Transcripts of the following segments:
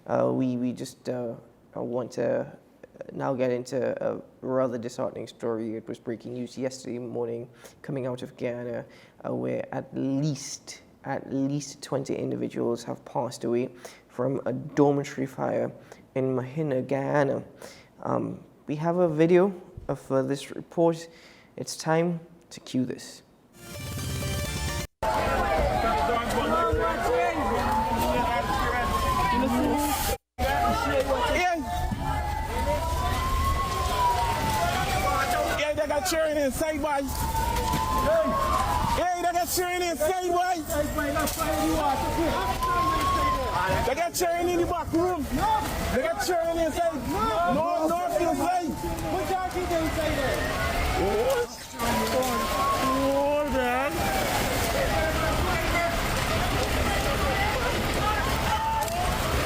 We just want to now get into a rather disheartening story. It was breaking news yesterday morning coming out of Guyana, where at least 20 individuals have passed away from a dormitory fire in Mahdia, Guyana. We have a video of this report. It's time to cue this. Cheering inside, boy. Hey, they got cheering inside, boy. They got cheering in the back room. They got cheering inside. No, inside. What y'all keep inside there? Oh, man.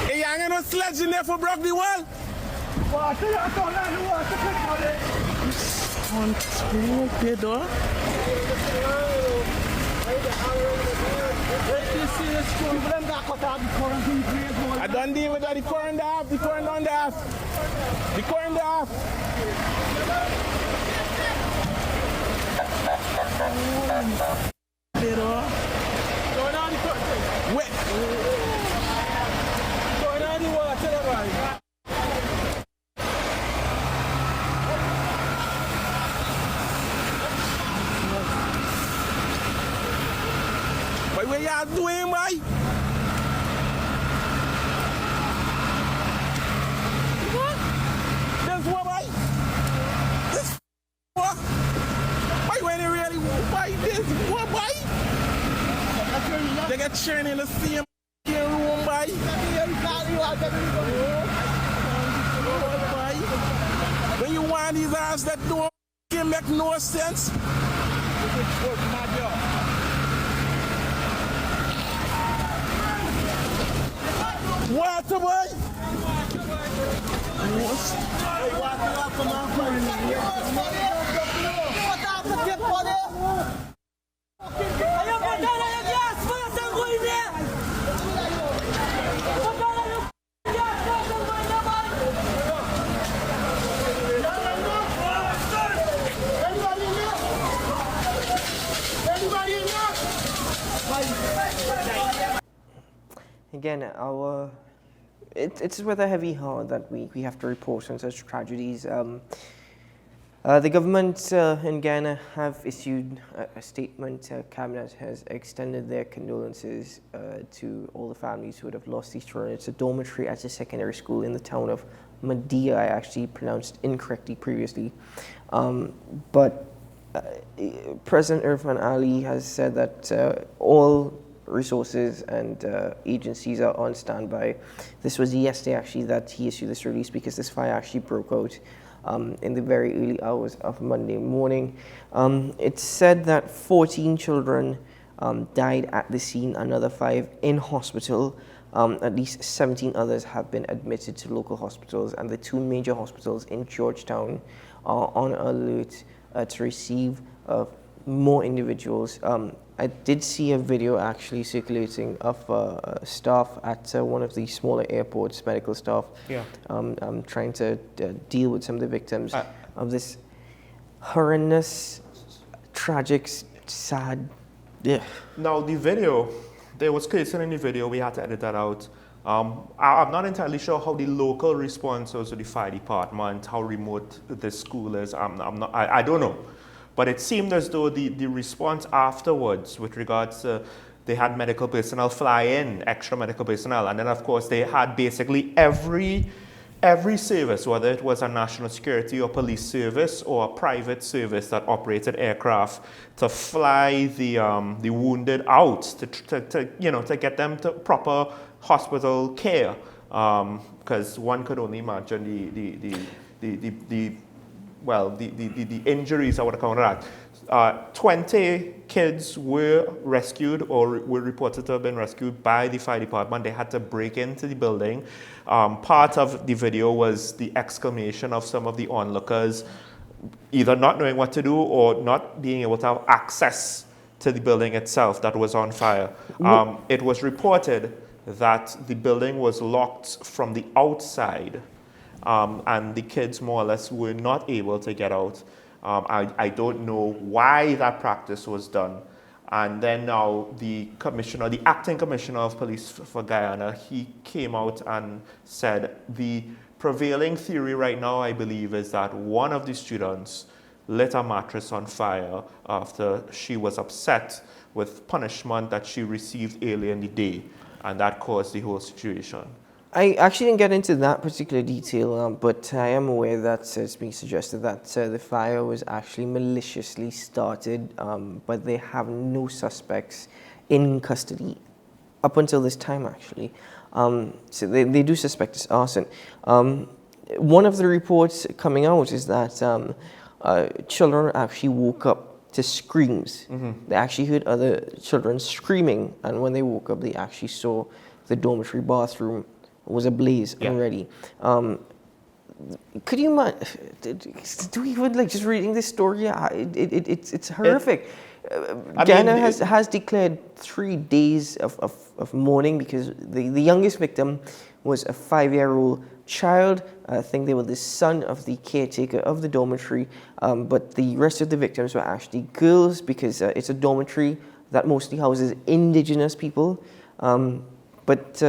Hey, you ain't no sledge in there for broke the wall? On the door. I done deal with the current off, the current on the off. The current off. Going on the current. Wait. Going on the water, what y'all doing, boy? What? This what, boy? This what? Why when they really why this what, boy? They got churn in the same room, boy. When you want these eyes that don't make no sense. Water, boy! Again, it's with a heavy heart that we have to report on such tragedies. The government in Guyana have issued a statement. Cabinet has extended their condolences to all the families who would have lost these children. It's a dormitory at a secondary school in the town of Mahdia. I actually pronounced incorrectly previously. But President Irfan Ali has said that all resources and agencies are on standby. This was yesterday actually that he issued this release because this fire actually broke out in the very early hours of Monday morning. It's said that 14 children died at the scene, another 5 in hospital. At least 17 others have been admitted to local hospitals, and the 2 major hospitals in Georgetown are on alert to receive more individuals. I did see a video actually circulating of staff at one of the smaller airports, medical staff, trying to deal with some of the victims of this horrendous, tragic, sad. Yeah. Now the video, there was cursing in the video. We had to edit that out. I'm not entirely sure how the local response was to the fire department, how remote the school is. I don't know. But it seemed as though the response afterwards with regards to they had medical personnel fly in, extra medical personnel, and then of course they had basically every service, whether it was a national security or police service or a private service that operated aircraft, to fly the wounded out to get them to proper hospital care, because one could only imagine the injuries I would call that. 20 kids were rescued or were reported to have been rescued by the fire department. They had to break into the building. Part of the video was the exclamation of some of the onlookers, either not knowing what to do or not being able to have access to the building itself that was on fire. It was reported that the building was locked from the outside, and the kids more or less were not able to get out. I don't know why that practice was done. And then now the acting commissioner of police for Guyana, he came out and said the prevailing theory right now, I believe, is that one of the students lit a mattress on fire after she was upset with punishment that she received earlier in the day, and that caused the whole situation. I actually didn't get into that particular detail, but I am aware that it's being suggested that the fire was actually maliciously started, but they have no suspects in custody up until this time, actually. So they do suspect it's arson. One of the reports coming out is that children actually woke up to screams. Mm-hmm. They actually heard other children screaming, and when they woke up, they actually saw the dormitory bathroom was ablaze already. Could you do you even like just reading this story? It's horrific. Guyana has declared 3 days of mourning because the youngest victim was a 5-year-old child. I think they were the son of the caretaker of the dormitory, but the rest of the victims were actually girls because it's a dormitory that mostly houses indigenous people. But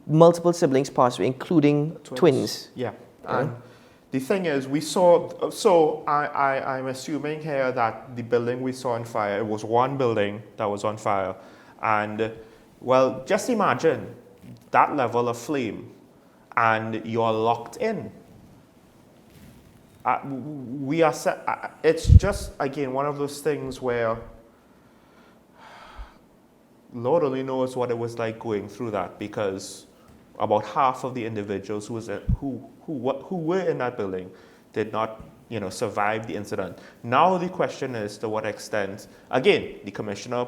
multiple siblings passed away, including twins. Yeah. And the thing is, we saw, so I'm assuming here that the building we saw on fire, it was one building that was on fire. And, well, just imagine that level of flame and you're locked in. It's just, again, one of those things where Lord only knows what it was like going through that, because about half of the individuals who were in that building did not, survive the incident. Now the question is to what extent, again, the commissioner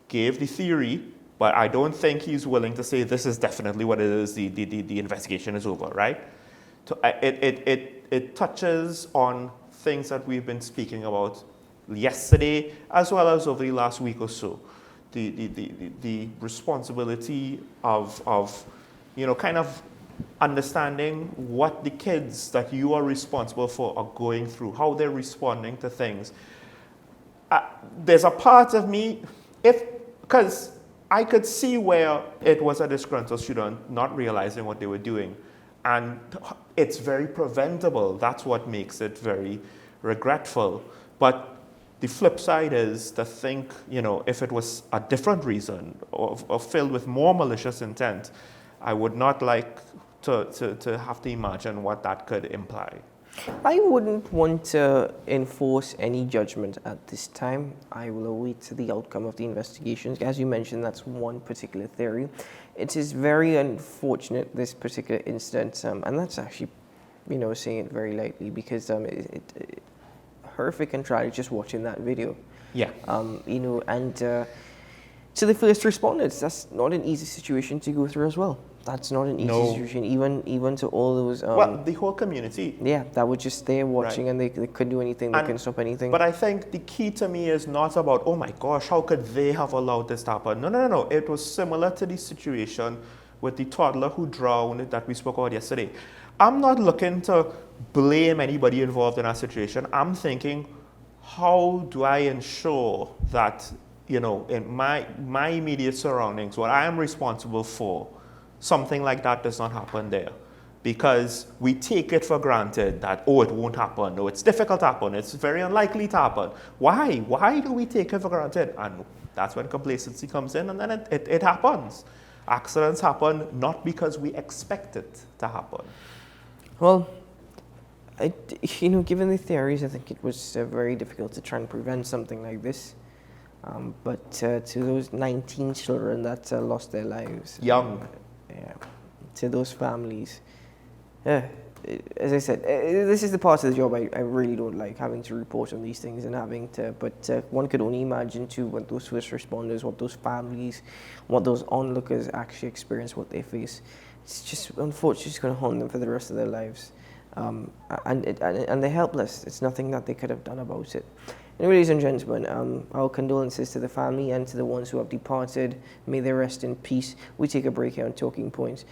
gave the theory, but I don't think he's willing to say this is definitely what it is, the investigation is over, right? It touches on things that we've been speaking about yesterday as well as over the last week or so. The responsibility of kind of understanding what the kids that you are responsible for are going through, how they're responding to things. There's a part of me, because I could see where it was a disgruntled student not realizing what they were doing, and it's very preventable. That's what makes it very regretful. But the flip side is to think, if it was a different reason or filled with more malicious intent, I would not like to have to imagine what that could imply. I wouldn't want to enforce any judgment at this time. I will await the outcome of the investigations. As you mentioned, that's one particular theory. It is very unfortunate, this particular incident, and that's actually, saying it very lightly, because it horrific and tragic just watching that video. Yeah. And to the first responders, that's not an easy situation to go through as well. That's not an easy situation, even to all those. Well, the whole community. Yeah, that were just there watching, right. And they couldn't do anything. They couldn't stop anything. But I think the key to me is not about, oh my gosh, how could they have allowed this to happen? No. It was similar to the situation with the toddler who drowned that we spoke about yesterday. I'm not looking to blame anybody involved in that situation. I'm thinking, how do I ensure that, in my immediate surroundings, what I am responsible for, something like that does not happen there? Because we take it for granted that, it won't happen, it's difficult to happen, it's very unlikely to happen. Why? Why do we take it for granted? And that's when complacency comes in, and then it happens. Accidents happen not because we expect it to happen. Well, given the theories, I think it was very difficult to try and prevent something like this. But to those 19 children that lost their lives. Young. To those families. As I said, this is the part of the job I really don't like, having to report on these things and having to, but one could only imagine too what those first responders, what those families, what those onlookers actually experience, what they face. It's just, unfortunately, it's going to haunt them for the rest of their lives. And they're helpless. It's nothing that they could have done about it. Ladies and gentlemen, our condolences to the family and to the ones who have departed. May they rest in peace. We take a break here on Talking Points.